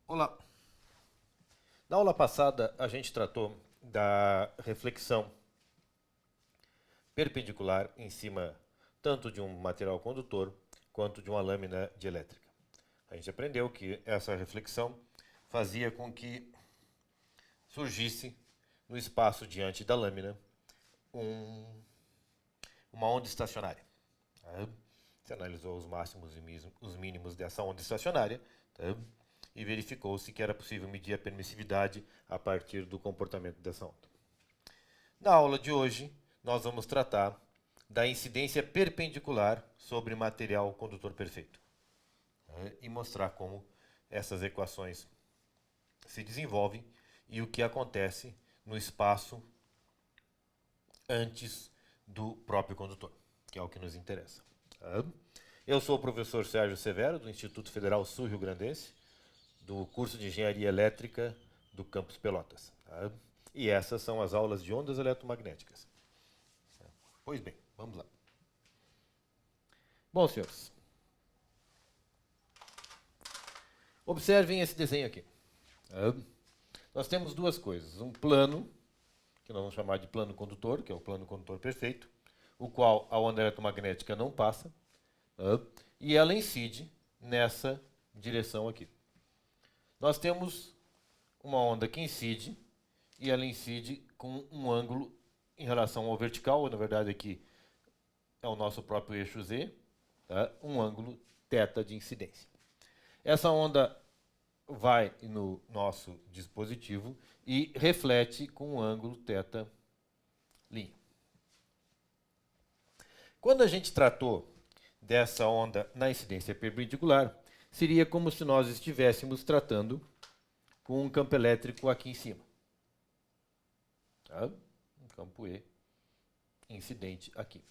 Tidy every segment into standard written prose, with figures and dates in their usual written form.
Olá. Na aula passada, a gente tratou da reflexão perpendicular em cima tanto de um material condutor quanto de uma lâmina de elétrica. A gente aprendeu que essa reflexão fazia com que surgisse no espaço diante da lâmina uma onda estacionária. Tá? Você analisou os máximos e os mínimos dessa onda estacionária, tá? E verificou-se que era possível medir a permissividade a partir do comportamento dessa onda. Na aula de hoje, nós vamos tratar da incidência perpendicular sobre material condutor perfeito, tá? E mostrar como essas equações se desenvolvem e o que acontece no espaço antes do próprio condutor, que é o que nos interessa. Tá? Eu sou o professor Sérgio Severo, do Instituto Federal Sul-Rio Grandense, do curso de Engenharia Elétrica do Campus Pelotas. Tá? E essas são as aulas de ondas eletromagnéticas. Pois bem, vamos lá. Bom, senhores, observem esse desenho aqui. Tá? Nós temos duas coisas. Um plano, que nós vamos chamar de plano condutor, que é o plano condutor perfeito, o qual a onda eletromagnética não passa, tá? E ela incide nessa direção aqui. Nós temos uma onda que incide, e ela incide com um ângulo em relação ao vertical, na verdade aqui é o nosso próprio eixo Z, tá? Um ângulo θ de incidência. Essa onda vai no nosso dispositivo e reflete com um ângulo θ'. Quando a gente tratou dessa onda na incidência perpendicular, seria como se nós estivéssemos tratando com um campo elétrico aqui em cima. Tá? Um campo E incidente aqui.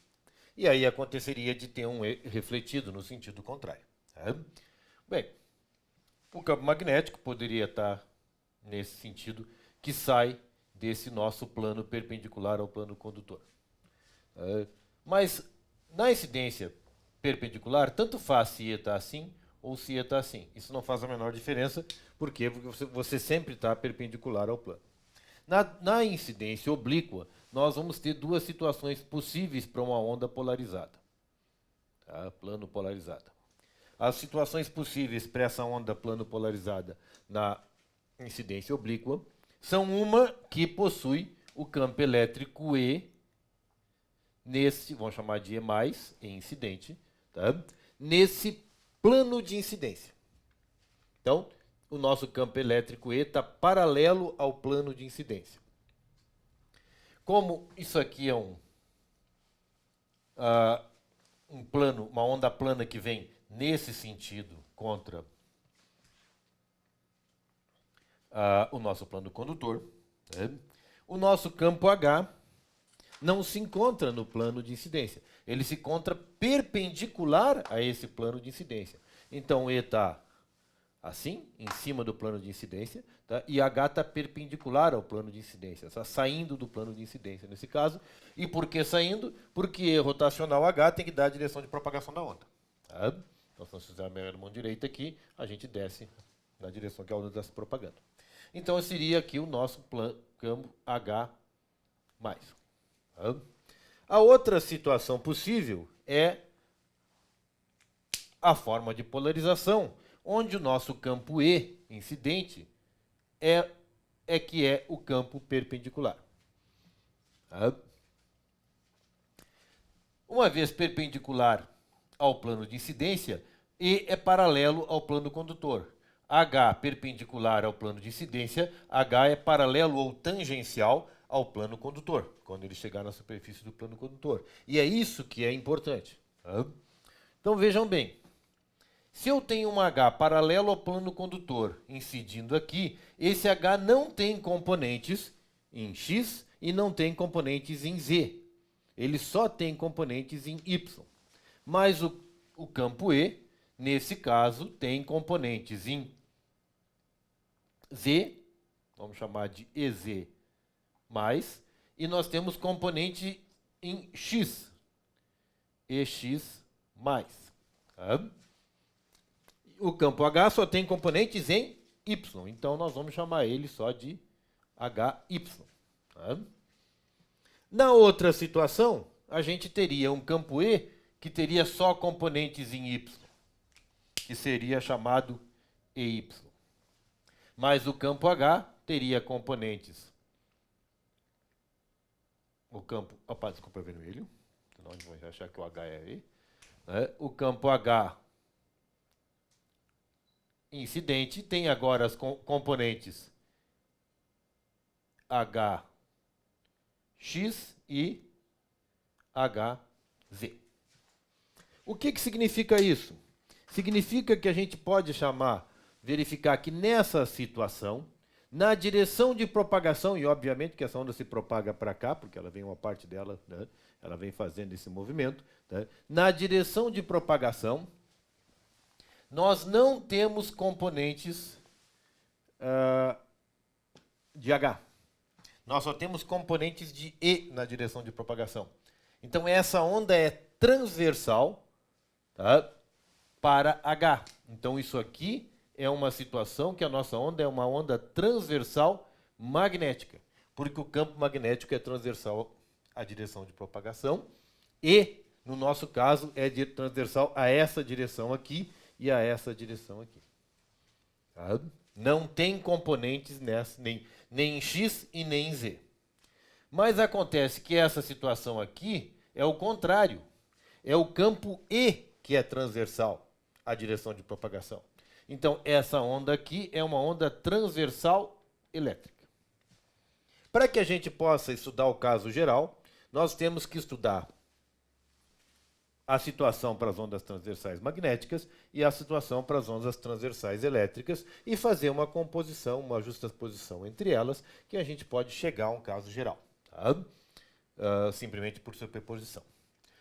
E aí aconteceria de ter um E refletido no sentido contrário. Tá? Bem, o campo magnético poderia estar nesse sentido que sai desse nosso plano perpendicular ao plano condutor. Mas na incidência perpendicular, tanto faz se E está assim ou se E está assim. Isso não faz a menor diferença, porque você sempre está perpendicular ao plano. Na incidência oblíqua, nós vamos ter duas situações possíveis para uma onda polarizada. Tá? Plano polarizada. As situações possíveis para essa onda plano polarizada na incidência oblíqua são uma que possui o campo elétrico E nesse, vamos chamar de E+, E incidente, tá? Nesse plano de incidência. Então, o nosso campo elétrico E está paralelo ao plano de incidência. Como isso aqui é um plano, uma onda plana que vem nesse sentido contra o nosso plano condutor, né? O nosso campo H não se encontra no plano de incidência. Ele se encontra perpendicular a esse plano de incidência. Então, E está assim, em cima do plano de incidência, tá? E H está perpendicular ao plano de incidência, está saindo do plano de incidência nesse caso. E por que saindo? Porque E rotacional H tem que dar a direção de propagação da onda. Tá? Então, se nós fizermos a mão direita aqui, a gente desce na direção que a onda está se propagando. Então, seria aqui o nosso campo H+. Tá? A outra situação possível é a forma de polarização, onde o nosso campo E incidente é que é o campo perpendicular. Tá? Uma vez perpendicular ao plano de incidência, E é paralelo ao plano condutor. H perpendicular ao plano de incidência, H é paralelo ou tangencial ao plano condutor, quando ele chegar na superfície do plano condutor. E é isso que é importante. Tá? Então vejam bem, se eu tenho um H paralelo ao plano condutor incidindo aqui, esse H não tem componentes em X e não tem componentes em Z. Ele só tem componentes em Y. Mas o campo E, nesse caso, tem componentes em Z, vamos chamar de EZ+, e nós temos componente em X, EX+. Tá? O campo H só tem componentes em Y. Então, nós vamos chamar ele só de HY. Tá? Na outra situação, a gente teria um campo E que teria só componentes em Y, que seria chamado EY. Mas o campo H teria componentes. O campo... Opa, desculpa, vermelho. Senão a gente vai achar que o H é E. Né? O campo H incidente tem agora as componentes HX e HZ. O que significa isso? Significa que a gente pode verificar que nessa situação, na direção de propagação, e obviamente que essa onda se propaga para cá, porque ela vem uma parte dela, né, ela vem fazendo esse movimento, né, na direção de propagação, nós não temos componentes de H. Nós só temos componentes de E na direção de propagação. Então, essa onda é transversal, tá, para H. Então, isso aqui é uma situação que a nossa onda é uma onda transversal magnética, porque o campo magnético é transversal à direção de propagação e, no nosso caso, é transversal a essa direção aqui e a essa direção aqui. Tá? Não tem componentes nessa, nem em X e nem em Z. Mas acontece que essa situação aqui é o contrário. É o campo E que é transversal à direção de propagação. Então, essa onda aqui é uma onda transversal elétrica. Para que a gente possa estudar o caso geral, nós temos que estudar a situação para as ondas transversais magnéticas e a situação para as ondas transversais elétricas e fazer uma composição, uma justaposição entre elas, que a gente pode chegar a um caso geral, tá? Simplesmente por superposição.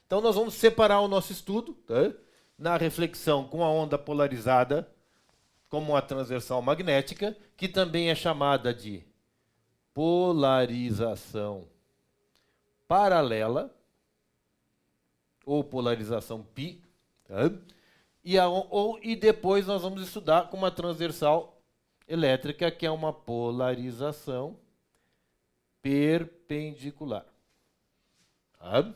Então, nós vamos separar o nosso estudo, tá, na reflexão com a onda polarizada como uma transversal magnética, que também é chamada de polarização paralela, ou polarização π, tá? E depois nós vamos estudar com uma transversal elétrica, que é uma polarização perpendicular. Tá?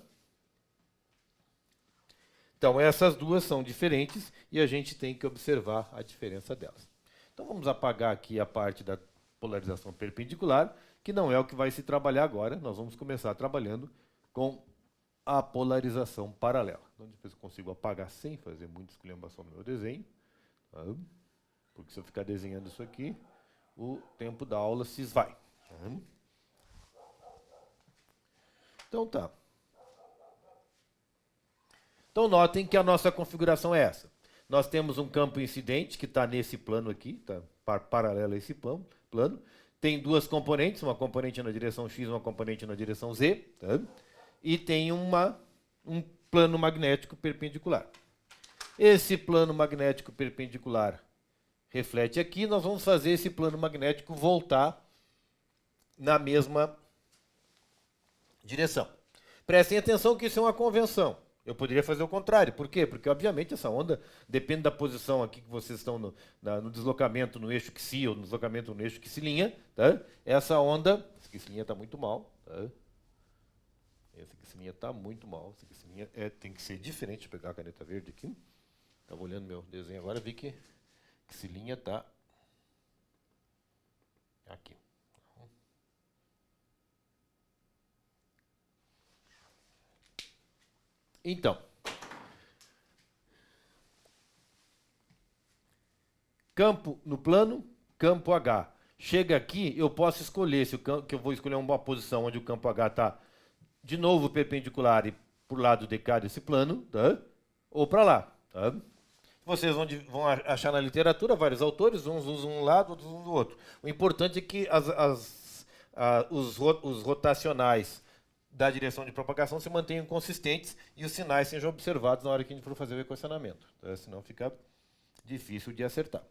Então, essas duas são diferentes e a gente tem que observar a diferença delas. Então, vamos apagar aqui a parte da polarização perpendicular, que não é o que vai se trabalhar agora. Nós vamos começar trabalhando com a polarização paralela. Então, depois eu consigo apagar sem fazer muita esculhambação no meu desenho. Tá? Porque se eu ficar desenhando isso aqui, o tempo da aula se esvai. Tá? Então, tá. Então, notem que a nossa configuração é essa. Nós temos um campo incidente que está nesse plano aqui, está paralelo a esse plano. Tem duas componentes, uma componente na direção X e uma componente na direção Z. Tá? E tem um plano magnético perpendicular. Esse plano magnético perpendicular reflete aqui. Nós vamos fazer esse plano magnético voltar na mesma direção. Prestem atenção que isso é uma convenção. Eu poderia fazer o contrário. Por quê? Porque, obviamente, essa onda depende da posição aqui que vocês estão no deslocamento no eixo xi ou no deslocamento no eixo x'linha. Tá? Essa onda... Esse x'linha está muito mal. Tá? Esse x'linha está muito mal. Esse x'linha tem que ser diferente. Deixa eu pegar a caneta verde aqui. Estava olhando meu desenho agora, vi que x'linha está aqui. Então, campo no plano, campo H. Chega aqui, eu posso escolher, que eu vou escolher uma posição onde o campo H está de novo perpendicular e para o lado de cá desse plano, tá? Ou para lá. Tá? Vocês vão achar na literatura vários autores, uns usam um lado, outros usam o outro. O importante é que os rotacionais da direção de propagação se mantenham consistentes e os sinais sejam observados na hora que a gente for fazer o equacionamento. Tá? Senão fica difícil de acertar.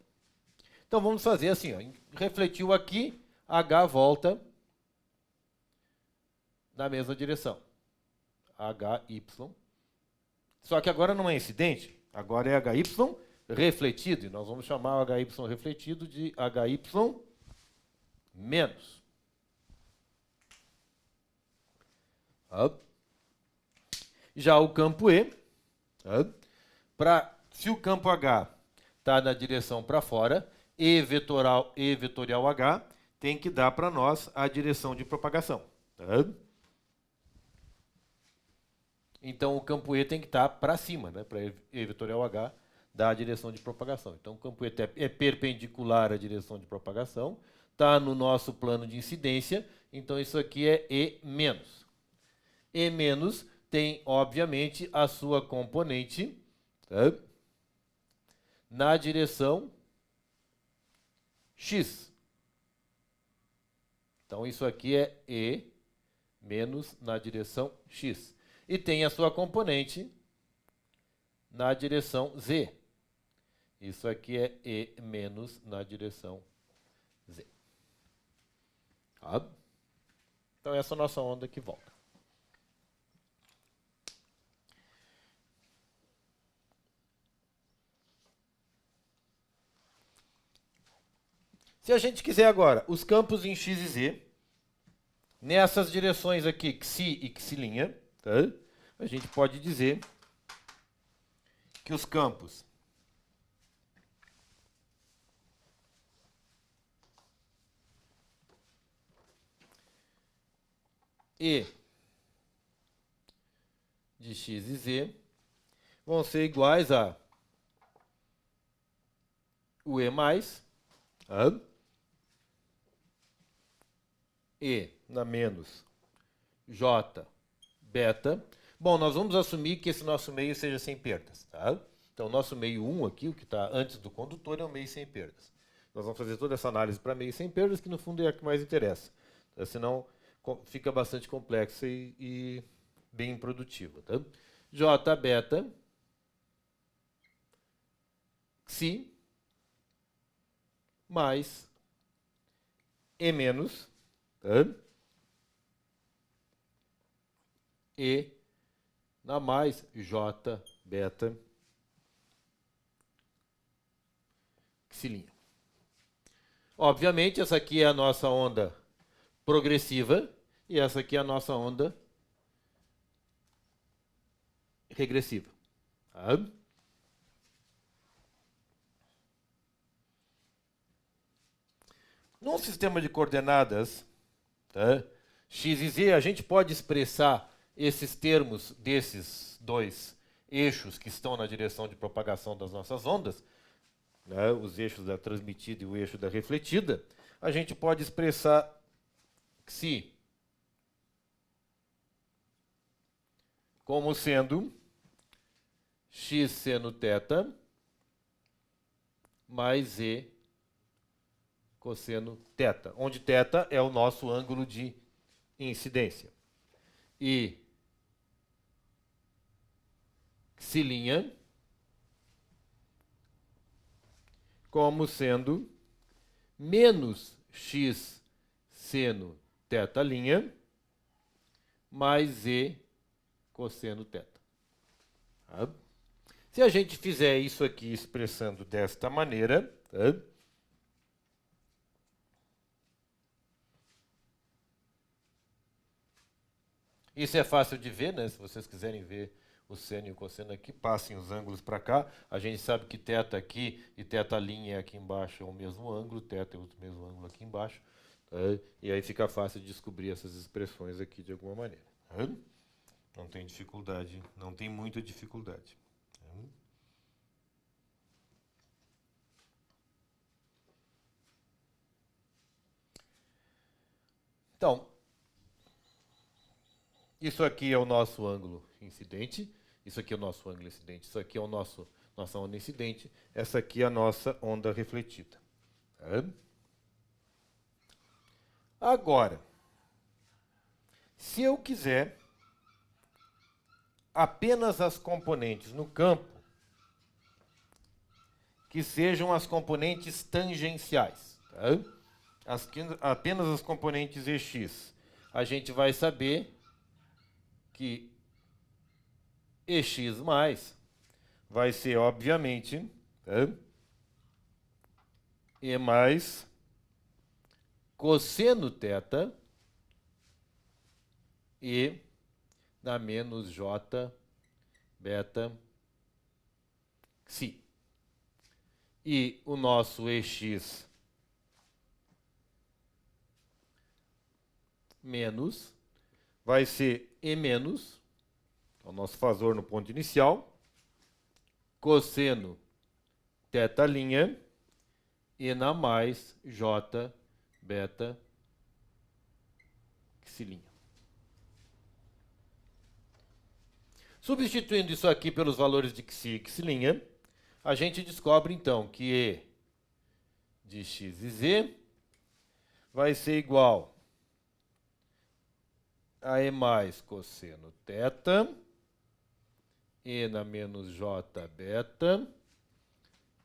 Então vamos fazer assim, ó. Refletiu aqui, H volta na mesma direção. HY. Só que agora não é incidente, agora é HY refletido, e nós vamos chamar o HY refletido de HY menos. Já o campo E, se o campo H está na direção para fora, E vetorial H tem que dar para nós a direção de propagação. Então o campo E tem que estar para cima, né, para E vetorial H dar a direção de propagação. Então o campo E é perpendicular à direção de propagação, está no nosso plano de incidência, então isso aqui é E menos. E menos tem, obviamente, a sua componente na direção X. Então isso aqui é E menos na direção X. E tem a sua componente na direção Z. Isso aqui é E menos na direção Z. Então essa é a nossa onda que volta. Se a gente quiser agora os campos em X e Z, nessas direções aqui, xi e x'inha, a gente pode dizer que os campos E de X e Z vão ser iguais a o E mais, E na menos J beta. Bom, nós vamos assumir que esse nosso meio seja sem perdas. Tá? Então, o nosso meio 1 aqui, o que está antes do condutor, é um meio sem perdas. Nós vamos fazer toda essa análise para meio sem perdas, que no fundo é a que mais interessa. Tá? Senão, fica bastante complexa e bem improdutiva. Tá? J beta xi mais E menos E na mais J beta x'inha. Obviamente, essa aqui é a nossa onda progressiva e essa aqui é a nossa onda regressiva. Num sistema de coordenadas, x e z, a gente pode expressar esses termos desses dois eixos que estão na direção de propagação das nossas ondas, os eixos da transmitida e o eixo da refletida. A gente pode expressar xi como sendo x seno θ mais e cosseno θ, onde θ é o nosso ângulo de incidência. E x'inha como sendo menos x seno θ' mais e cosseno θ. Se a gente fizer isso aqui expressando desta maneira, isso é fácil de ver, né? Se vocês quiserem ver o seno e o cosseno aqui, passem os ângulos para cá. A gente sabe que θ aqui e θ' aqui embaixo é o mesmo ângulo, θ é o mesmo ângulo aqui embaixo. E aí fica fácil de descobrir essas expressões aqui de alguma maneira. Não tem dificuldade, não tem muita dificuldade. Então, isso aqui é o nosso ângulo incidente, isso aqui é o nosso ângulo incidente, isso aqui é o nossa onda incidente, essa aqui é a nossa onda refletida. Agora, se eu quiser apenas as componentes no campo que sejam as componentes tangenciais, apenas as componentes EX, a gente vai saber que EX mais vai ser, obviamente, Tá? E mais cosseno θ e na menos j beta psi. E o nosso EX menos vai ser E menos, é o nosso fazor no ponto inicial, cosseno θ' e na mais j beta psi'. Substituindo isso aqui pelos valores de xi e psi', a gente descobre então que E de x e z vai ser igual a E mais cosseno θ, E na menos j beta,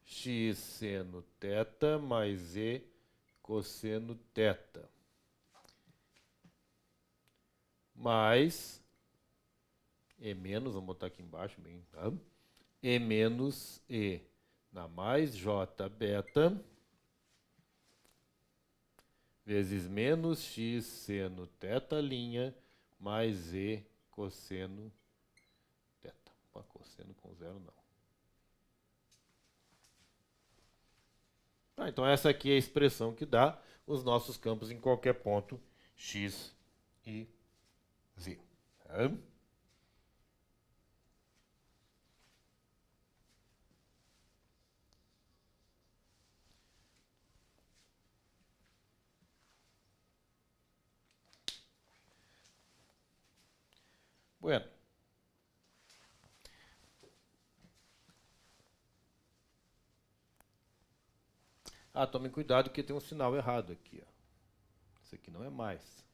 x seno θ mais E cosseno θ. Mais E menos, vamos botar aqui embaixo, bem, tá? E menos E na mais j beta vezes menos x seno θ' mais E cosseno θ. Opa, cosseno com zero não. Ah, então essa aqui é a expressão que dá os nossos campos em qualquer ponto x e z. Tá? Bueno. Ah, tome cuidado que tem um sinal errado aqui. Ó. Isso aqui não é mais.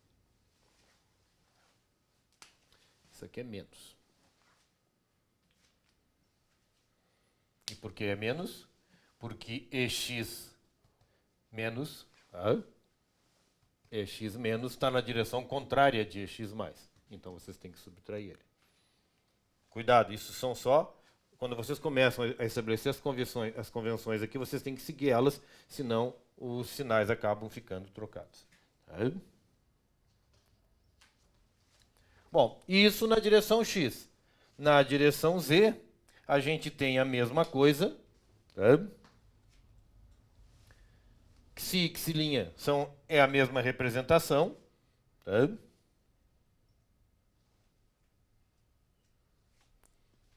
Isso aqui é menos. E por que é menos? Porque EX menos, EX menos está na direção contrária de EX mais. Então vocês têm que subtrair ele. Cuidado, isso são só... Quando vocês começam a estabelecer as convenções aqui, vocês têm que seguir elas, senão os sinais acabam ficando trocados. Tá? Bom, isso na direção x. Na direção z, a gente tem a mesma coisa. Tá? Xi e xi' é a mesma representação. Tá?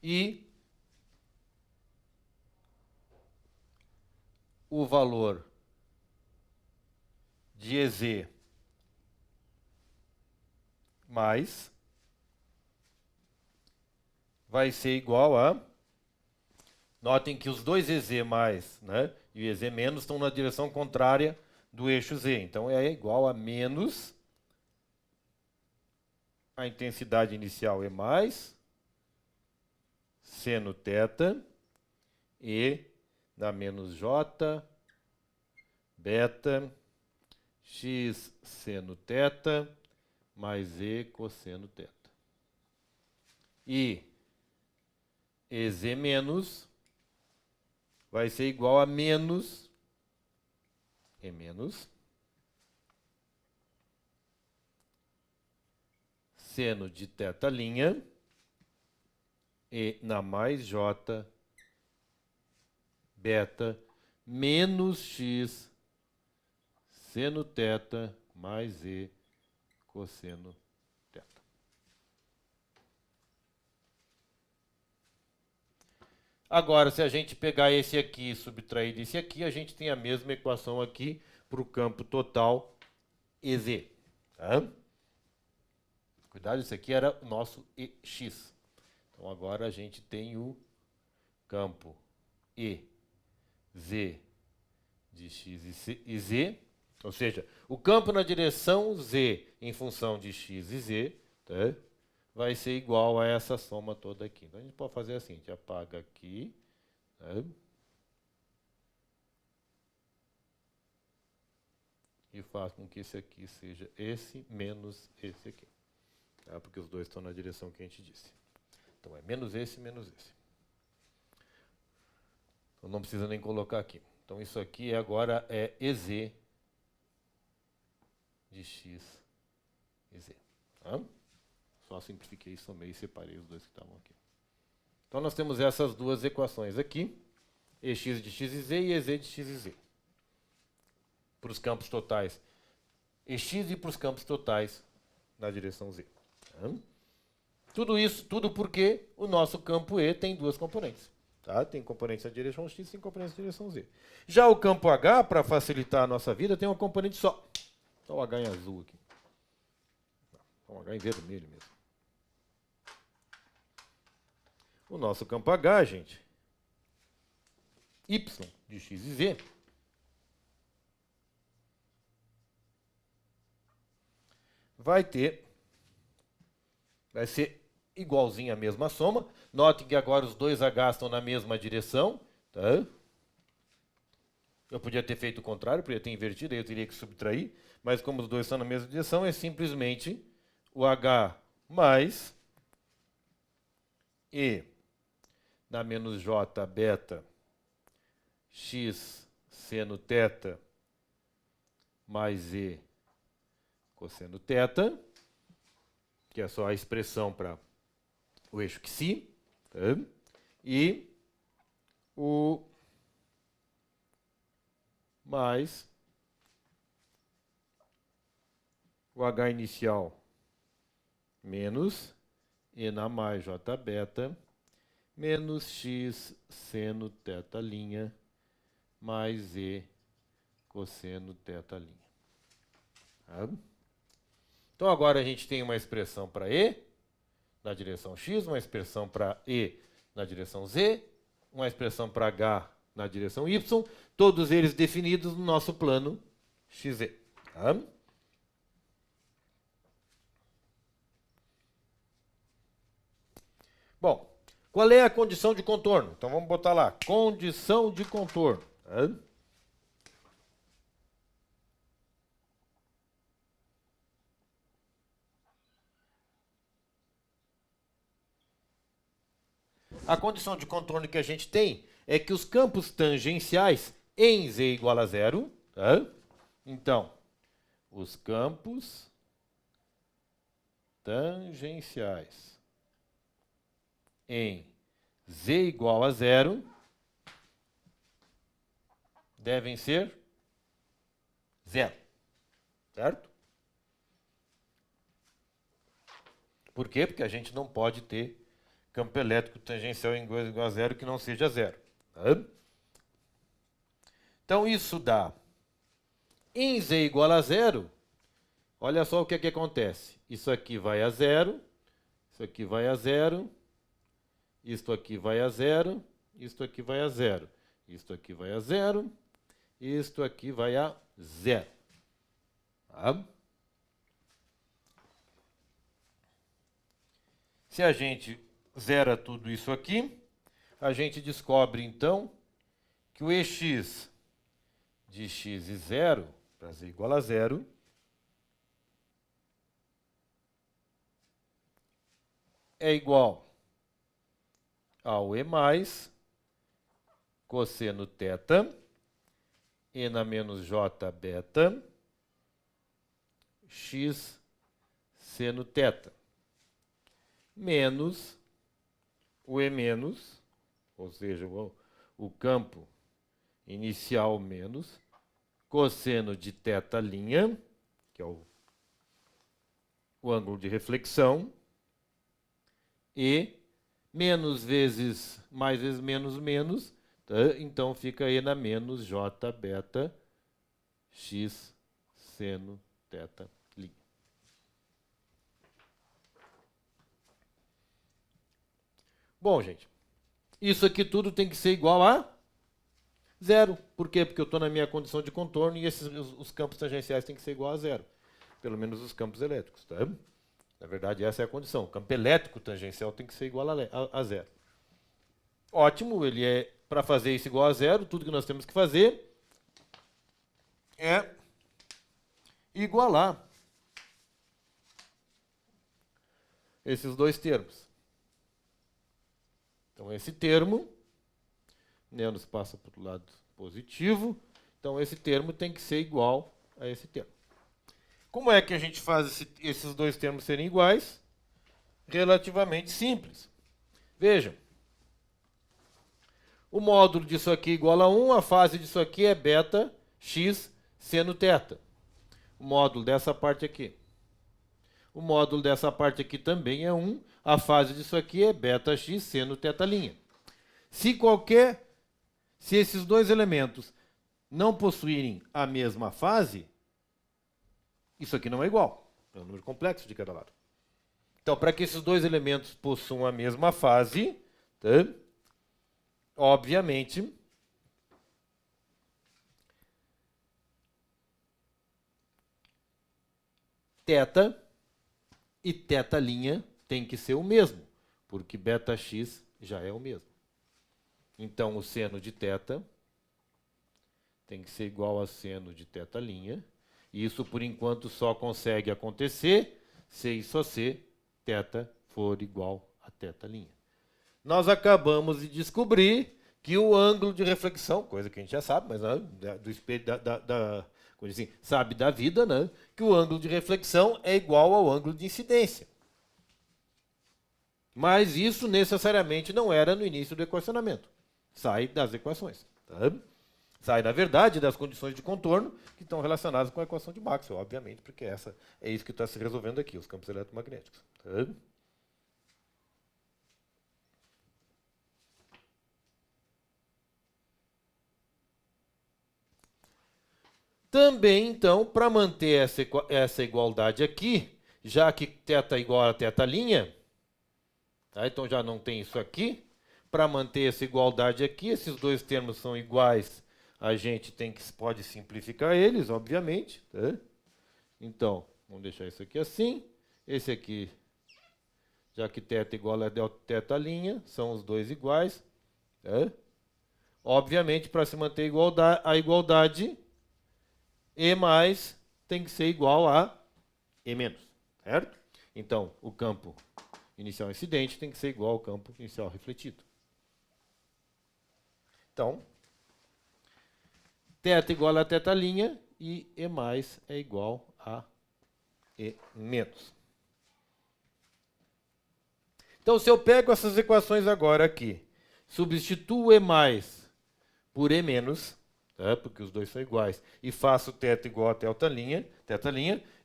E o valor de EZ mais vai ser igual a... Notem que os dois EZ mais, né, e o EZ menos estão na direção contrária do eixo Z. Então é igual a menos a intensidade inicial E mais seno θ e na menos j beta x seno θ mais E cosseno θ. E EZ menos vai ser igual a menos E menos seno de θ' e na mais j beta menos x seno θ mais E cosseno θ. Agora, se a gente pegar esse aqui e subtrair desse aqui, a gente tem a mesma equação aqui para o campo total EZ. Tá? Cuidado, isso aqui era o nosso EX. Então, agora a gente tem o campo EZ de x e z, ou seja, o campo na direção z em função de x e z, tá? Vai ser igual a essa soma toda aqui. Então, a gente pode fazer assim, a gente apaga aqui, tá? E faz com que esse aqui seja esse menos esse aqui. Tá? Porque os dois estão na direção que a gente disse. Então, é menos esse, menos esse. Então não precisa nem colocar aqui. Então isso aqui agora é EZ de x e z. Tá? Só simplifiquei, somei e separei os dois que estavam aqui. Então nós temos essas duas equações aqui, EX de x e z e EZ de x e z. Para os campos totais EX e para os campos totais na direção z. Tá? Tudo isso, tudo porque o nosso campo E tem duas componentes. Tá? Tem componente na direção x e tem componente na direção z. Já o campo H, para facilitar a nossa vida, tem uma componente só. Só o H em azul aqui. Só o H em vermelho mesmo. O nosso campo H, gente, y de x e z, vai ser igualzinho à mesma soma. Notem que agora os dois H estão na mesma direção. Tá? Eu podia ter feito o contrário, podia ter invertido, aí eu teria que subtrair. Mas como os dois estão na mesma direção, é simplesmente o H mais E na menos J beta x seno θ mais E cosseno θ, que é só a expressão para o eixo xi, tá? E o mais o H inicial menos E na mais J beta menos x seno θ' mais E cosseno θ'. Tá? Então agora a gente tem uma expressão para E na direção x, uma expressão para E na direção z, uma expressão para H na direção y, todos eles definidos no nosso plano XZ. Tá? Bom, qual é a condição de contorno? Então vamos botar lá, condição de contorno. Tá? A condição de contorno que a gente tem é que os campos tangenciais em z igual a zero, tá? Então, os campos tangenciais em z igual a zero devem ser zero, certo? Por quê? Porque a gente não pode ter campo elétrico tangencial em z igual a zero que não seja zero. Tá? Então isso dá, em z igual a zero, olha só o que acontece. Isso aqui vai a zero, isso aqui vai a zero, isto aqui vai a zero, isto aqui vai a zero, isto aqui vai a zero, isto aqui vai a zero. Tá? Se a gente zera tudo isso aqui, a gente descobre então que o EX de x e zero, para z igual a zero, é igual ao E mais cosseno θ, E na menos J beta, x seno θ, menos o E menos, ou seja, o campo inicial menos, cosseno de θ', que é o ângulo de reflexão, e menos vezes mais vezes menos menos, tá? Então fica E na menos J beta x seno θ'. Bom, gente, isso aqui tudo tem que ser igual a zero. Por quê? Porque eu estou na minha condição de contorno e os campos tangenciais têm que ser igual a zero. Pelo menos os campos elétricos. Tá? Na verdade, essa é a condição. O campo elétrico tangencial tem que ser igual a zero. Ótimo, ele é para fazer isso igual a zero, tudo que nós temos que fazer é igualar esses dois termos. Então, esse termo menos passa para o lado positivo. Então, esse termo tem que ser igual a esse termo. Como é que a gente faz esses dois termos serem iguais? Relativamente simples. Vejam. O módulo disso aqui é igual a 1, a fase disso aqui é beta x seno θ. O módulo dessa parte aqui. O módulo dessa parte aqui também é 1, a fase disso aqui é beta x seno θ'. Se esses dois elementos não possuírem a mesma fase, isso aqui não é igual. É um número complexo de cada lado. Então, para que esses dois elementos possuam a mesma fase, tá? Obviamente, θ e θ' tem que ser o mesmo, porque beta-x já é o mesmo. Então, o seno de θ tem que ser igual a seno de θ'. E isso, por enquanto, só consegue acontecer se e só se θ for igual a θ'. Nós acabamos de descobrir que o ângulo de reflexão, coisa que a gente já sabe, mas do espelho assim, sabe da vida, né? Que o ângulo de reflexão é igual ao ângulo de incidência. Mas isso necessariamente não era no início do equacionamento. Sai das equações. Tá? Sai, na verdade, das condições de contorno que estão relacionadas com a equação de Maxwell, obviamente, porque é isso que está se resolvendo aqui, os campos eletromagnéticos. Tá? Também, então, para manter essa igualdade aqui, já que θ igual a θ', tá? Então já não tem isso aqui. Para manter essa igualdade aqui, esses dois termos são iguais, a gente pode simplificar eles, obviamente. Tá? Então, vamos deixar isso aqui assim. Esse aqui, já que θ igual a θ', são os dois iguais. Tá? Obviamente, para se manter a igualdade, E mais tem que ser igual a E menos, certo? Então, o campo inicial incidente tem que ser igual ao campo inicial refletido. Então, θ igual a θ' e E mais é igual a E menos. Então, se eu pego essas equações agora aqui, substituo E mais por E menos, porque os dois são iguais, e faço θ igual a θ',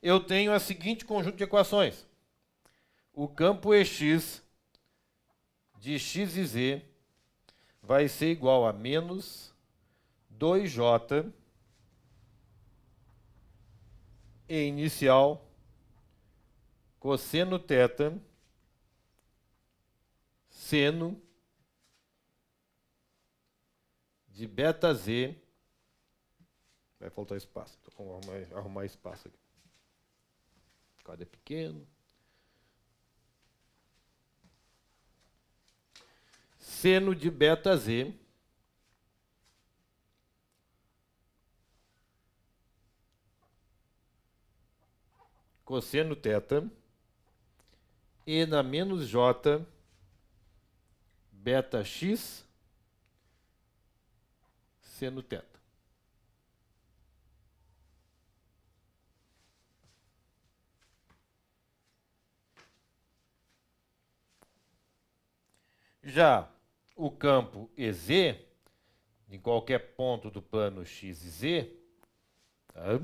eu tenho a seguinte conjunto de equações. O campo EX de x e z vai ser igual a menos 2j E inicial cosseno θ seno de beta z. Vai faltar espaço, então vamos arrumar espaço aqui. O quadro é pequeno. Seno de beta z cosseno θ e na menos j beta x seno θ. Já o campo EZ, em qualquer ponto do plano x e z, tá?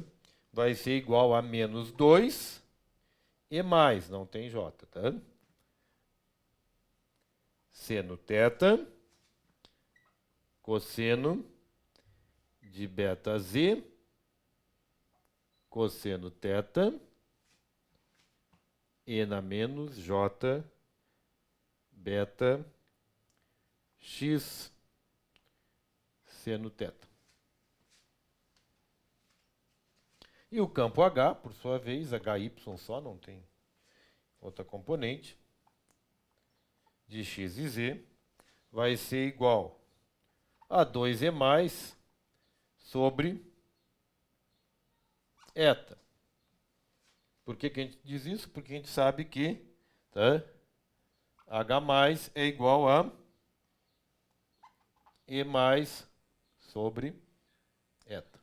Vai ser igual a menos 2 e mais, não tem j, tá? Seno θ cosseno de beta z cosseno θ e na menos j beta x seno θ. E o campo H, por sua vez, HY só, não tem outra componente, de x e z, vai ser igual a 2e mais sobre eta. Por que a gente diz isso? Porque a gente sabe que H mais é igual a E mais sobre eta.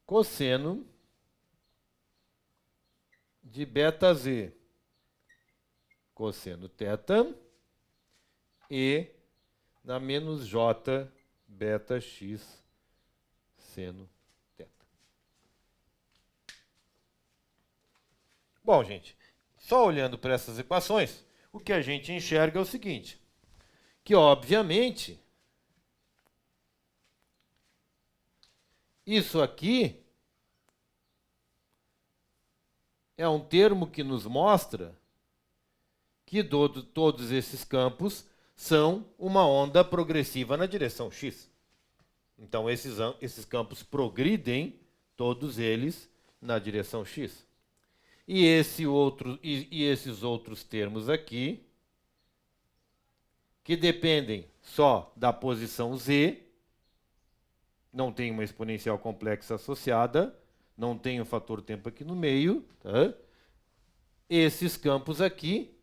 Cosseno de beta z, cosseno θ, e na menos j beta x seno θ. Bom, gente, só olhando para essas equações, o que a gente enxerga é o seguinte, que obviamente isso aqui é um termo que nos mostra que todos esses campos são uma onda progressiva na direção x. Então, esses campos progridem, todos eles, na direção x. E esses outros termos aqui, que dependem só da posição z, não tem uma exponencial complexa associada, não tem o fator tempo aqui no meio, tá? Esses campos aqui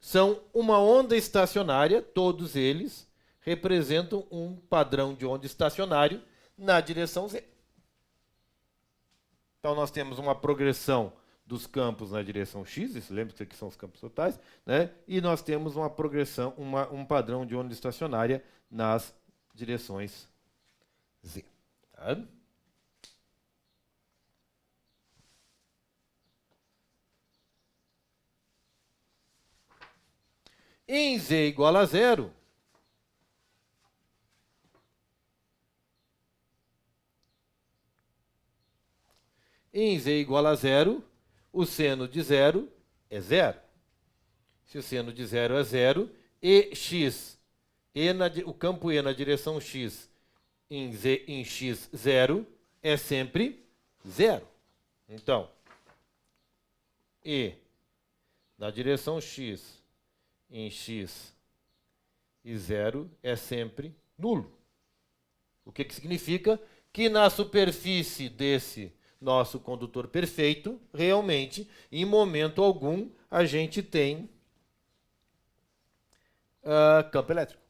são uma onda estacionária, todos eles representam um padrão de onda estacionário na direção z. Então, nós temos uma progressão dos campos na direção x, lembre-se que são os campos totais, né? E nós temos uma progressão, um padrão de onda estacionária nas direções z. Tá? Em z igual a zero, o seno de zero é zero. Se o seno de zero é zero, e x, o campo E na direção x em x zero é sempre zero. Então, E na direção x em x e zero é sempre nulo. O que significa? Que na superfície desse nosso condutor perfeito, realmente, em momento algum, a gente tem campo elétrico.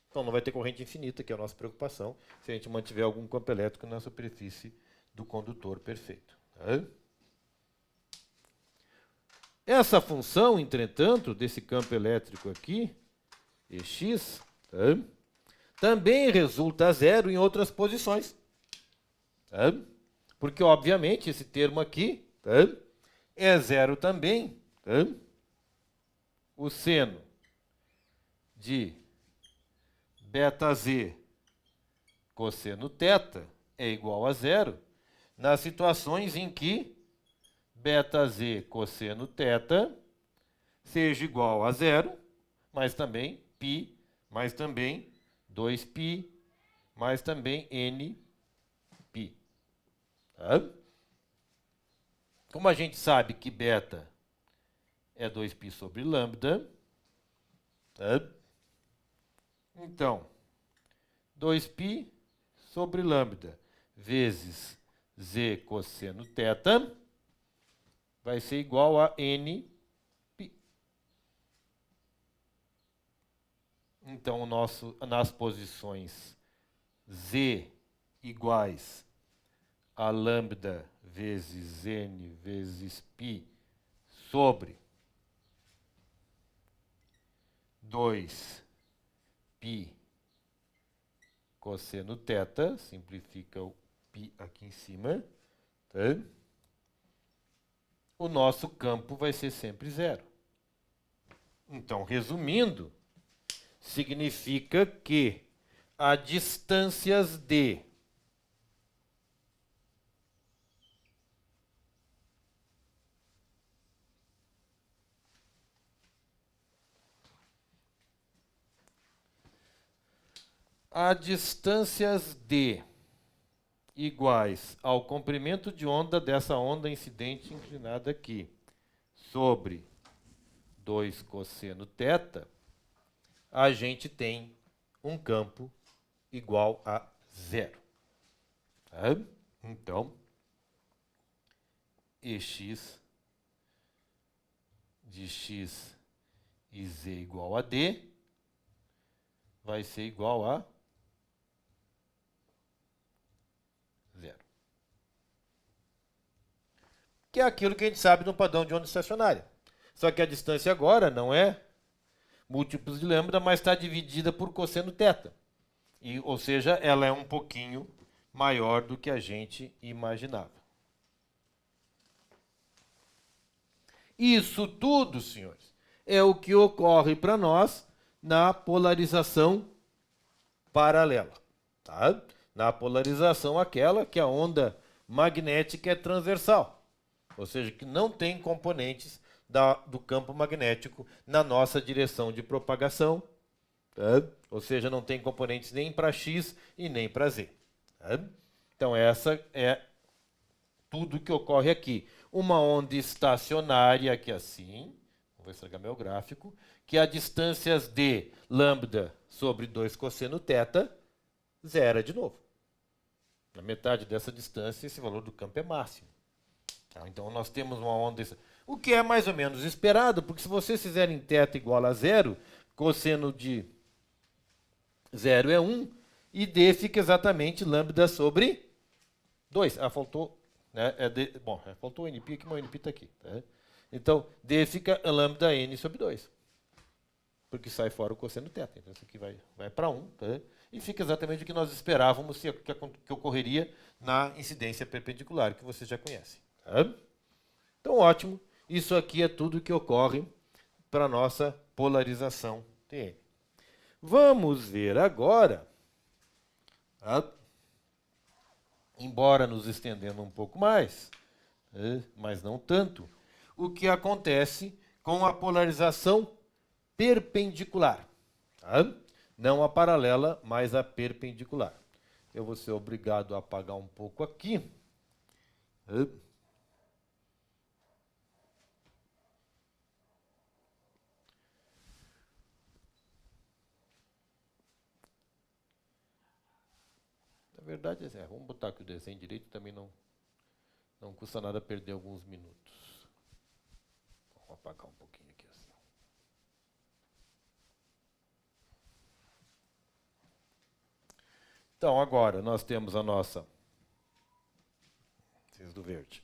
Então não vai ter corrente infinita, que é a nossa preocupação, se a gente mantiver algum campo elétrico na superfície do condutor perfeito. Tá? Essa função, entretanto, desse campo elétrico aqui, Ex, tá? Também resulta zero em outras posições. Tá? Porque, obviamente, esse termo aqui, tá, é zero também. Tá? O seno de beta z cosseno θ é igual a zero nas situações em que beta z cosseno θ seja igual a zero, mas também π, mas também 2π, mas também nπ. Tá? Como a gente sabe que beta é 2π sobre lambda, tá? Então, 2π sobre lambda vezes z cosseno θ vai ser igual a nπ. Então, nas posições z iguais a lambda vezes n vezes π sobre 2π cosseno θ, simplifica o π aqui em cima, tá? O nosso campo vai ser sempre zero. Então, resumindo, significa que a distâncias d iguais ao comprimento de onda dessa onda incidente inclinada aqui sobre 2 cosseno θ, a gente tem um campo igual a zero. Tá? Então, Ex de x e Z igual a D, vai ser igual a 0. Que é aquilo que a gente sabe no padrão de onda estacionária. Só que a distância agora não é múltiplos de lambda, mas está dividida por cosseno θ. Ou seja, ela é um pouquinho maior do que a gente imaginava. Isso tudo, senhores, é o que ocorre para nós na polarização paralela. Tá? Na polarização aquela que a onda magnética é transversal. Ou seja, que não tem componentes do campo magnético na nossa direção de propagação. Tá? Ou seja, não tem componentes nem para X e nem para Z. Tá? Então, essa é tudo que ocorre aqui. Uma onda estacionária, que é assim, vou estragar meu gráfico, que a distâncias d lambda sobre 2 cosseno θ zera de novo. Na metade dessa distância, esse valor do campo é máximo. Tá? Então, nós temos uma onda... O que é mais ou menos esperado, porque se vocês fizerem θ igual a 0, cosseno de 0 é 1, e d fica exatamente lambda sobre 2. Ah, faltou... Né? Faltou o NP aqui, mas o NP está aqui. Tá? Então, d fica lambda n sobre 2. Porque sai fora o cosseno θ. Então, isso aqui vai para 1. Tá? E fica exatamente o que nós esperávamos que ocorreria na incidência perpendicular, que vocês já conhecem. Tá? Então, ótimo. Isso aqui é tudo que ocorre para a nossa polarização TN. Vamos ver agora, tá? Embora nos estendendo um pouco mais, mas não tanto, o que acontece com a polarização perpendicular. Tá? Não a paralela, mas a perpendicular. Eu vou ser obrigado a apagar um pouco aqui. Na verdade, vamos botar aqui o desenho direito, também não custa nada perder alguns minutos. Vou apagar um pouquinho aqui assim. Então, agora nós temos a nossa... Vocês do verde.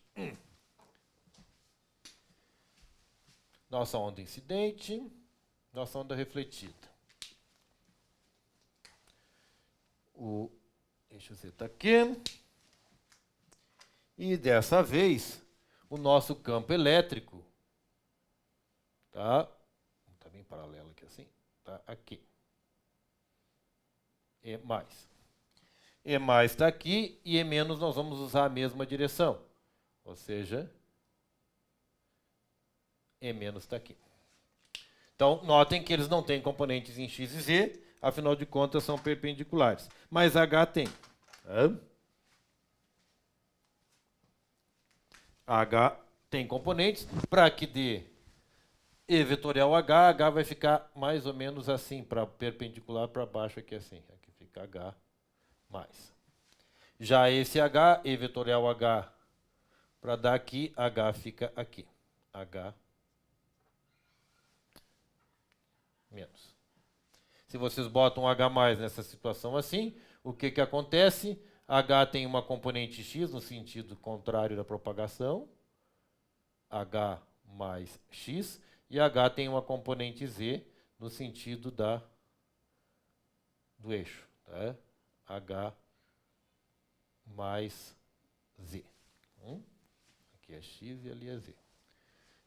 Nossa onda incidente, nossa onda refletida. Deixa eu Z tá aqui. E dessa vez, o nosso campo elétrico tá bem paralelo aqui assim, tá aqui. E mais. E mais está aqui e E menos nós vamos usar a mesma direção. Ou seja, E menos está aqui. Então, notem que eles não têm componentes em X e Z, afinal de contas são perpendiculares. Mas H tem. H tem componentes. Para que dê E vetorial H, H vai ficar mais ou menos assim, para perpendicular para baixo aqui assim. Aqui fica H mais. Já esse H, E vetorial H, para dar aqui, H fica aqui. H menos. Se vocês botam H mais nessa situação assim, o que acontece? H tem uma componente X no sentido contrário da propagação, H mais X, e H tem uma componente Z no sentido do eixo. Tá? H mais Z. Aqui é X e ali é Z.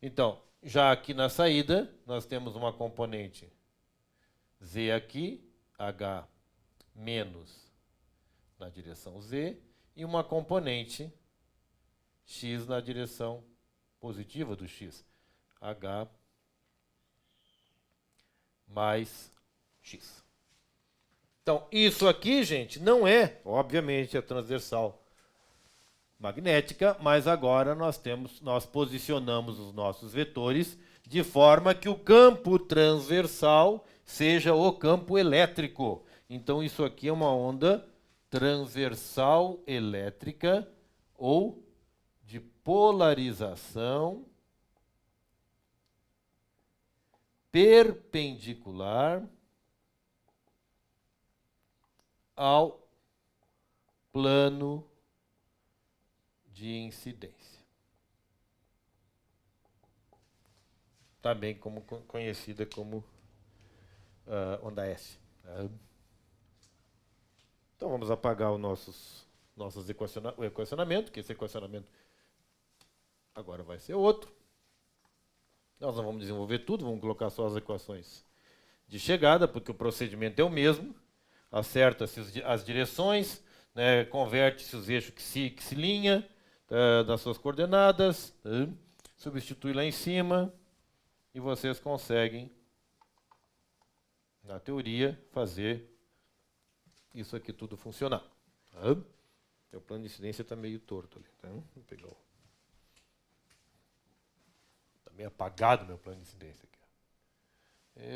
Então, já aqui na saída, nós temos uma componente Z aqui, H menos na direção Z, e uma componente X na direção positiva do X, H mais X. Então, isso aqui, gente, não é, obviamente, a transversal magnética, mas agora nós posicionamos os nossos vetores de forma que o campo transversal seja o campo elétrico. Então, isso aqui é uma onda transversal elétrica ou de polarização perpendicular ao plano de incidência. Também conhecida como onda S. Então vamos apagar o o equacionamento, que esse equacionamento agora vai ser outro. Nós não vamos desenvolver tudo, vamos colocar só as equações de chegada, porque o procedimento é o mesmo. Acerta-se as direções, né, converte-se os eixos que se linha das suas coordenadas, substitui lá em cima, e vocês conseguem, na teoria, fazer isso aqui tudo funcionar. O plano de incidência está meio torto ali. Tá? Vou pegar Está meio apagado meu plano de incidência aqui.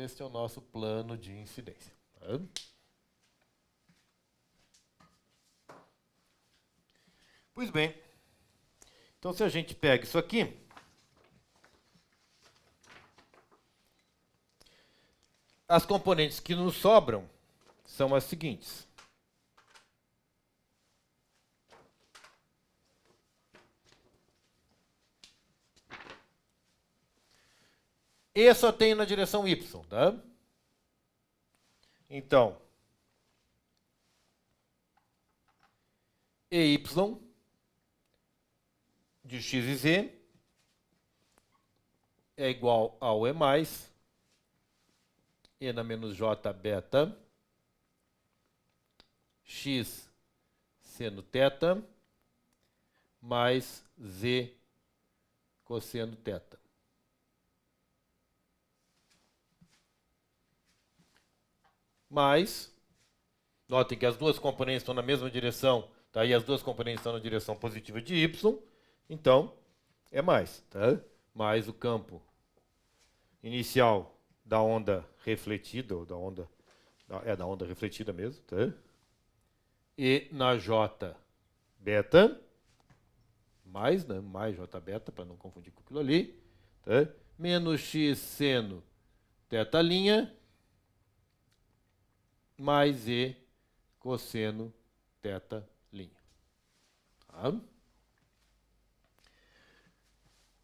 Este é o nosso plano de incidência. Tá? Pois bem. Então, se a gente pega isso aqui, as componentes que nos sobram são as seguintes. E só tem na direção y, tá? Então, EY de x e z é igual ao E mais E na menos J beta x seno θ mais Z cosseno θ. Mas, notem que as duas componentes estão na mesma direção, tá? E as duas componentes estão na direção positiva de y, então é mais, tá? Mais o campo inicial da onda refletida, ou da onda refletida mesmo, tá? E na J beta, mais, né? Mais J beta, para não confundir com aquilo ali, tá? Menos x seno θ', mais E cosseno θ'. Tá?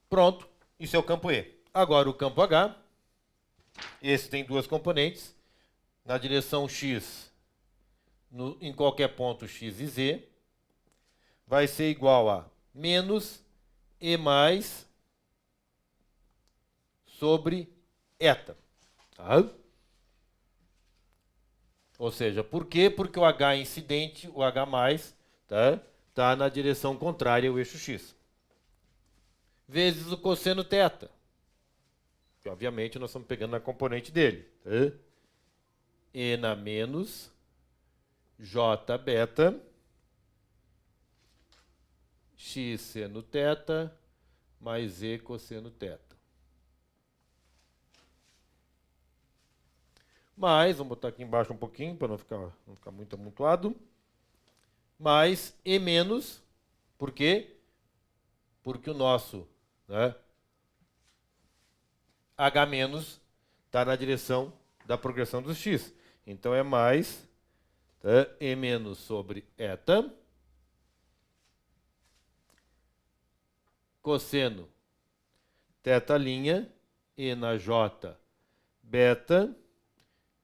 Pronto, isso é o campo E. Agora o campo H, esse tem duas componentes, na direção x, em qualquer ponto x e z, vai ser igual a menos E mais sobre eta. Tá? Ou seja, por quê? Porque o H incidente, o H mais, tá na direção contrária ao eixo x. Vezes o cosseno θ. Que obviamente nós estamos pegando na componente dele. Tá? E na menos J beta x seno θ mais E cosseno θ. Mais, vamos botar aqui embaixo um pouquinho para não ficar muito amontoado. Mais E menos, por quê? Porque o nosso, né, H menos está na direção da progressão do x. Então é mais, tá, E menos sobre eta cosseno θ' E na J beta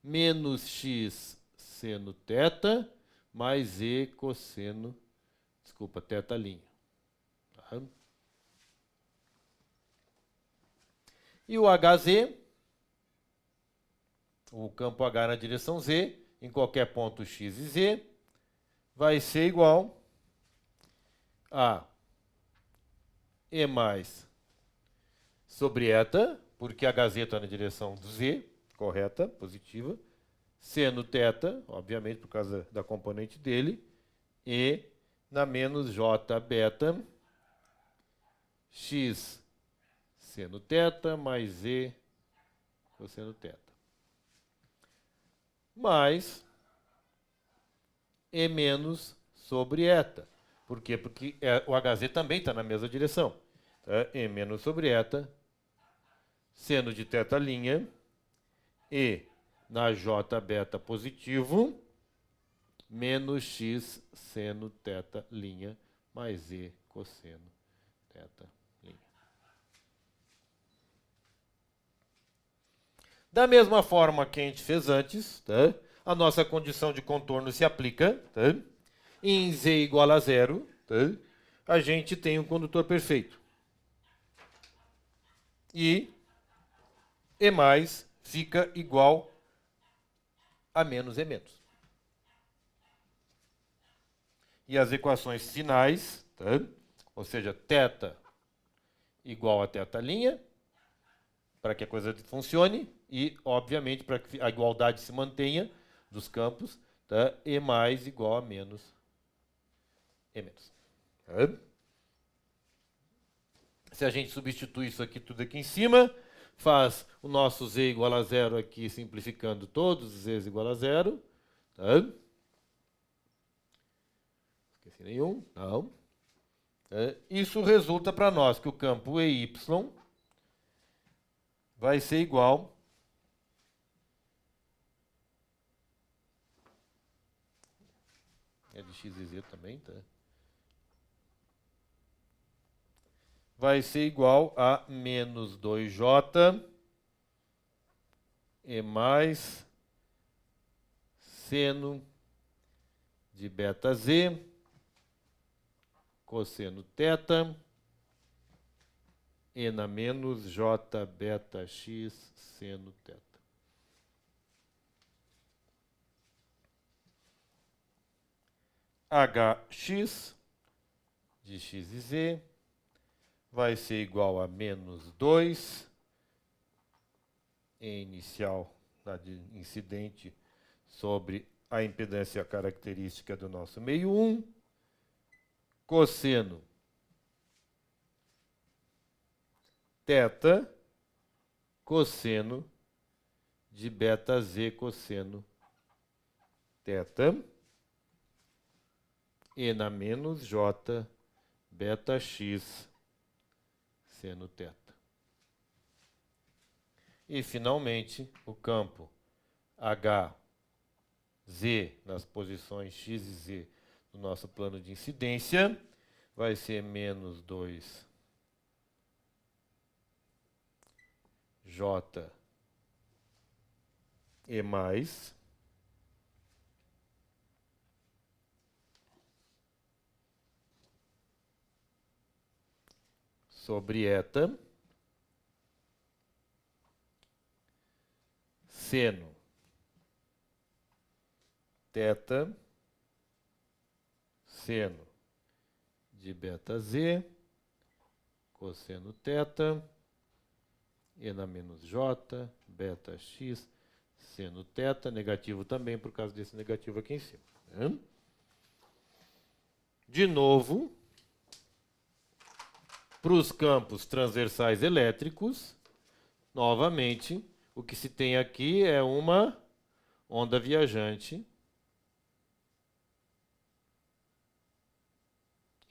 menos x seno θ mais E cosseno, θ'. Tá? E o HZ, o campo H na direção Z, em qualquer ponto x e z, vai ser igual a E mais sobre eta, porque HZ está na direção do Z, correta, positiva, seno θ, obviamente por causa da componente dele, e na menos J beta x seno θ mais E cosseno θ. Mais E menos sobre eta. Por quê? Porque o HZ também está na mesma direção. Tá? E menos sobre eta, seno de θ', E na J beta positivo, menos x seno θ' mais E cosseno θ'. Da mesma forma que a gente fez antes, tá? A nossa condição de contorno se aplica. Tá? Em Z igual a zero, tá? A gente tem um condutor perfeito. E E mais fica igual a menos E menos. E as equações finais, tá? Ou seja, θ igual a θ', para que a coisa funcione, e, obviamente, para que a igualdade se mantenha dos campos, tá? E mais igual a menos E menos. Tá? Se a gente substitui isso aqui tudo aqui em cima, faz o nosso Z igual a zero aqui, simplificando todos os Z's igual a zero. Tá? Esqueci nenhum? Não. Isso resulta para nós que o campo EY vai ser igual de x e z também, tá? Vai ser igual a menos 2j e mais seno de beta z cosseno θ e na menos j beta x seno θ. Hx de x e z vai ser igual a menos 2 em inicial de incidente sobre a impedância característica do nosso meio 1, cosseno θ, cosseno de beta z cosseno θ, e na menos j beta x seno θ. E, finalmente, o campo HZ nas posições x e z do nosso plano de incidência vai ser menos 2j e mais sobre eta seno θ seno de beta z cosseno θ e na menos j beta x seno θ, negativo também por causa desse negativo aqui em cima. Né? De novo, para os campos transversais elétricos, novamente, o que se tem aqui é uma onda viajante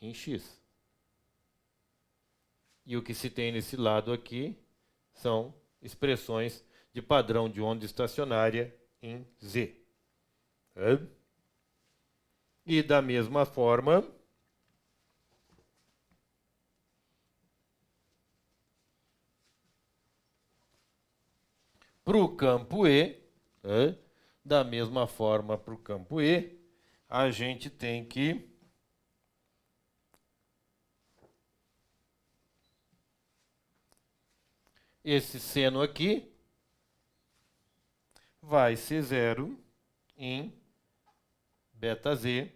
em x. E o que se tem nesse lado aqui são expressões de padrão de onda estacionária em z. E da mesma forma, para o campo E, da mesma forma para o campo E, a gente tem que esse seno aqui vai ser zero em beta z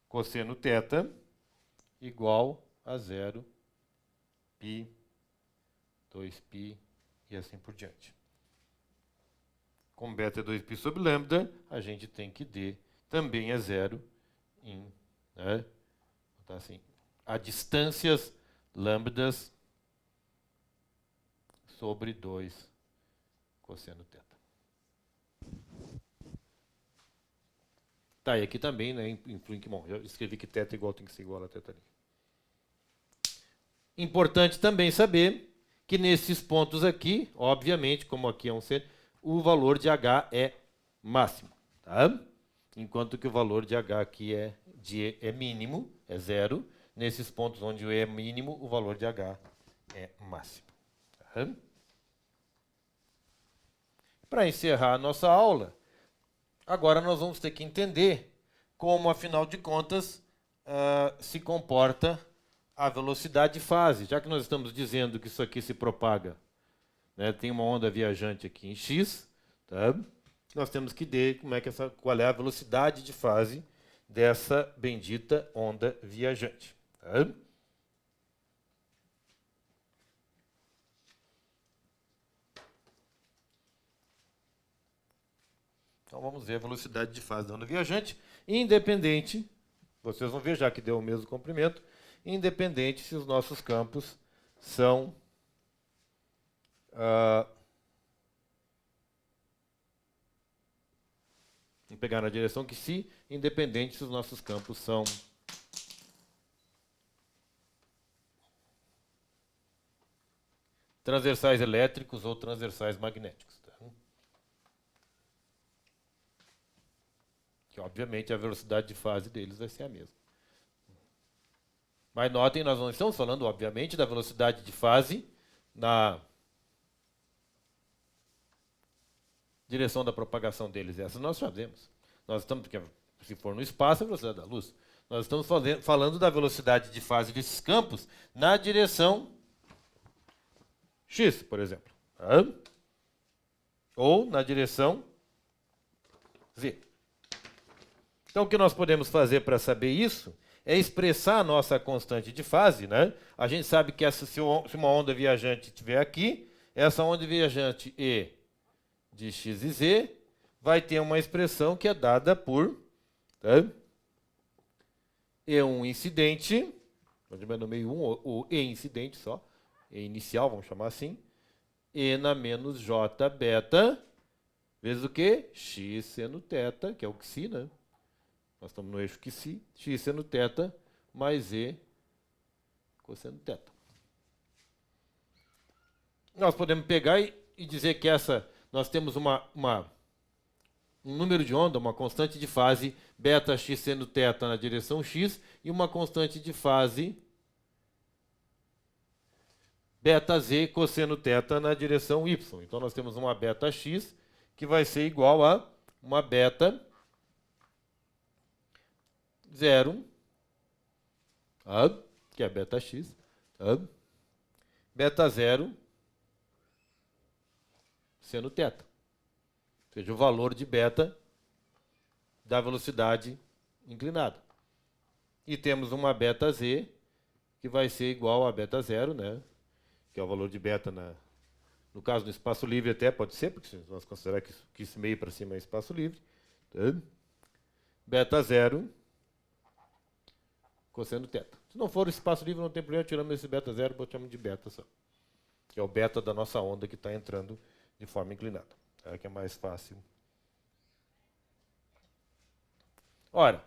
cosseno θ igual a zero π, 2π e assim por diante. Com beta é 2π sobre lambda, a gente tem que D também é zero em, né, tá assim, a distâncias lambdas sobre 2 cosseno θ. Tá, e aqui também, né, influi que, bom, já escrevi que θ igual tem que ser igual a θ'. Importante também saber que nesses pontos aqui, obviamente, como aqui é um centro, o valor de H é máximo. Tá? Enquanto que o valor de H aqui é mínimo, é zero. Nesses pontos onde o E é mínimo, o valor de H é máximo. Tá? Para encerrar a nossa aula, agora nós vamos ter que entender como, afinal de contas, se comporta a velocidade de fase. Já que nós estamos dizendo que isso aqui se propaga, né, tem uma onda viajante aqui em x, tá? Nós temos que ver qual é a velocidade de fase dessa bendita onda viajante. Tá? Então vamos ver a velocidade de fase da onda viajante, independente, vocês vão ver já que deu o mesmo comprimento, independente se os nossos campos são vamos pegar na direção que se, independente se os nossos campos são transversais elétricos ou transversais magnéticos. Tá? Que obviamente a velocidade de fase deles vai ser a mesma. Mas notem, nós não estamos falando, obviamente, da velocidade de fase na direção da propagação deles. Essa nós sabemos. Nós estamos, porque se for no espaço, é a velocidade da luz. Nós estamos falando da velocidade de fase desses campos na direção x, por exemplo. Tá? Ou na direção z. Então, o que nós podemos fazer para saber isso é expressar a nossa constante de fase. Né? A gente sabe que se uma onda viajante estiver aqui, essa onda viajante E de x e z vai ter uma expressão que é dada por E1 incidente, onde eu nomeio o E incidente só, E inicial, vamos chamar assim, E na menos J beta, vezes o quê? X seno θ, que é o que né? Nós estamos no eixo que x seno θ mais E cosseno θ. Nós podemos pegar e dizer que nós temos um número de onda, uma constante de fase beta x seno θ na direção x e uma constante de fase beta z cosseno θ na direção y. Então nós temos uma beta x que vai ser igual a uma beta 0, que é beta x, beta 0 seno θ. Ou seja, o valor de beta da velocidade inclinada. E temos uma beta z que vai ser igual a beta 0, né? Que é o valor de beta, no caso do espaço livre até pode ser, porque nós consideramos que esse meio para cima é espaço livre. Tá? Beta 0 cosseno θ. Se não for espaço livre, não tem problema, tiramos esse beta 0 e botamos de beta só. Que é o beta da nossa onda que está entrando de forma inclinada. Tá? Que é mais fácil. Ora,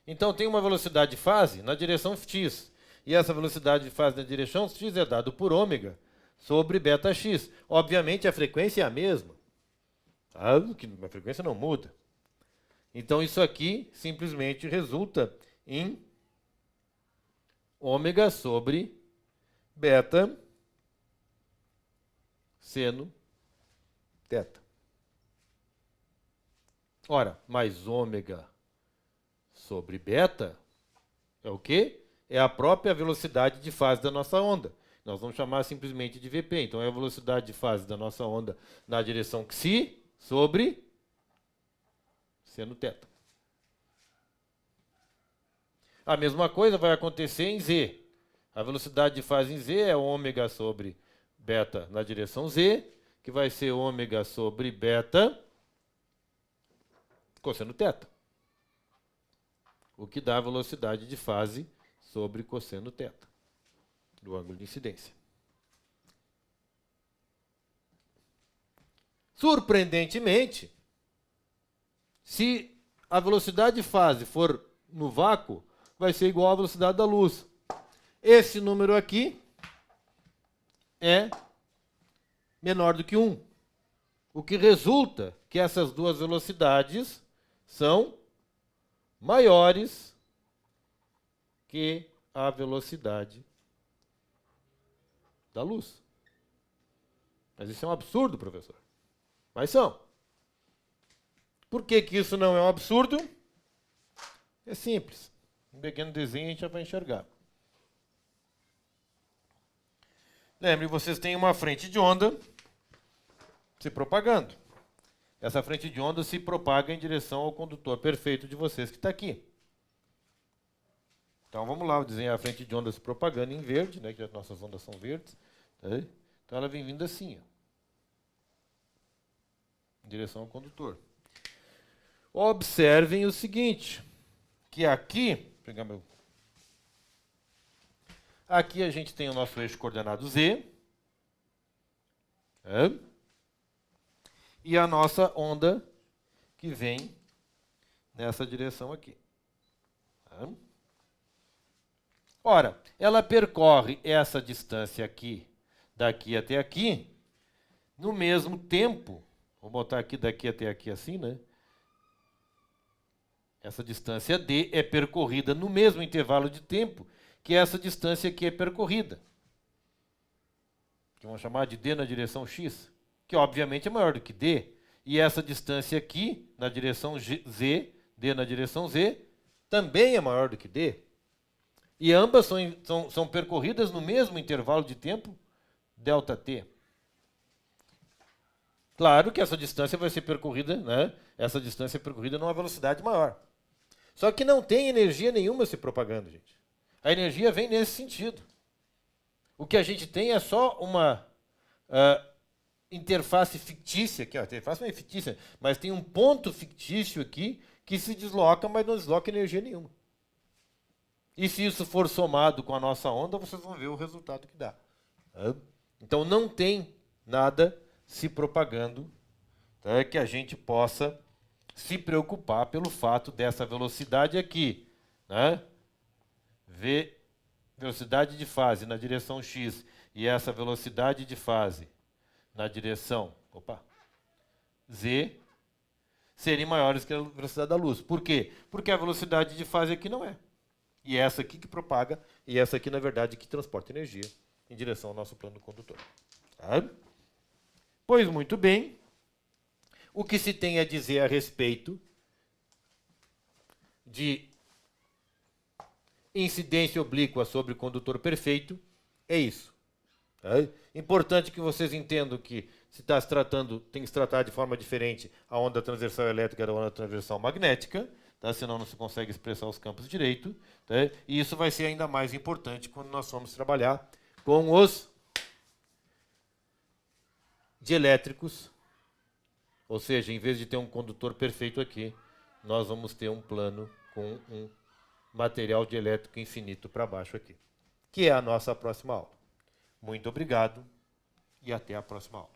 então tem uma velocidade de fase na direção x. E essa velocidade de fase na direção x é dado por ômega sobre beta x. Obviamente a frequência é a mesma. Tá? Que a frequência não muda. Então isso aqui simplesmente resulta em ômega sobre beta seno θ. Ora, mais ômega sobre beta é o quê? É a própria velocidade de fase da nossa onda. Nós vamos chamar simplesmente de Vp. Então é a velocidade de fase da nossa onda na direção xi sobre seno θ. A mesma coisa vai acontecer em z. A velocidade de fase em z é ômega sobre beta na direção z, que vai ser ômega sobre beta cosseno θ. O que dá a velocidade de fase sobre cosseno θ, do ângulo de incidência. Surpreendentemente, se a velocidade de fase for no vácuo, vai ser igual à velocidade da luz. Esse número aqui é menor do que 1. O que resulta que essas duas velocidades são maiores que a velocidade da luz. Mas isso é um absurdo, professor. Mas são. Por que que isso não é um absurdo? É simples. Um pequeno desenho a gente já vai enxergar. Lembre, vocês têm uma frente de onda se propagando. Essa frente de onda se propaga em direção ao condutor perfeito de vocês que está aqui. Então vamos lá, vou desenhar a frente de onda se propagando em verde, né, que as nossas ondas são verdes. Tá? Então ela vem vindo assim, ó, em direção ao condutor. Observem o seguinte, que aqui, vou pegar meu... Aqui a gente tem o nosso eixo coordenado Z. E a nossa onda que vem nessa direção aqui. Ora, ela percorre essa distância aqui, daqui até aqui, no mesmo tempo. Vou botar aqui daqui até aqui assim, né? Essa distância D é percorrida no mesmo intervalo de tempo que essa distância aqui é percorrida. Que vamos chamar de D na direção X, que obviamente é maior do que D. E essa distância aqui, na direção Z, D na direção Z, também é maior do que D. E ambas são percorridas no mesmo intervalo de tempo, ΔT. Claro que essa distância vai ser percorrida, né? Essa distância é percorrida numa velocidade maior. Só que não tem energia nenhuma se propagando, gente. A energia vem nesse sentido. O que a gente tem é só uma interface fictícia, aqui, ó, a interface não é fictícia, mas tem um ponto fictício aqui que se desloca, mas não desloca energia nenhuma. E se isso for somado com a nossa onda, vocês vão ver o resultado que dá. Então não tem nada se propagando, tá, que a gente possa se preocupar pelo fato dessa velocidade aqui, né? Velocidade de fase na direção X e essa velocidade de fase na direção Z serem maiores que a velocidade da luz. Por quê? Porque a velocidade de fase aqui não é. E é essa aqui que propaga, e essa aqui, na verdade, que transporta energia em direção ao nosso plano condutor. Tá? Pois muito bem, o que se tem a dizer a respeito de incidência oblíqua sobre o condutor perfeito é isso. Tá? Importante que vocês entendam que se está se tratando, tem que se tratar de forma diferente a onda transversal elétrica da onda transversal magnética, tá? Senão não se consegue expressar os campos direito. Tá? E isso vai ser ainda mais importante quando nós formos trabalhar com os dielétricos, ou seja, em vez de ter um condutor perfeito aqui, nós vamos ter um plano com um material dielétrico infinito para baixo aqui, que é a nossa próxima aula. Muito obrigado e até a próxima aula.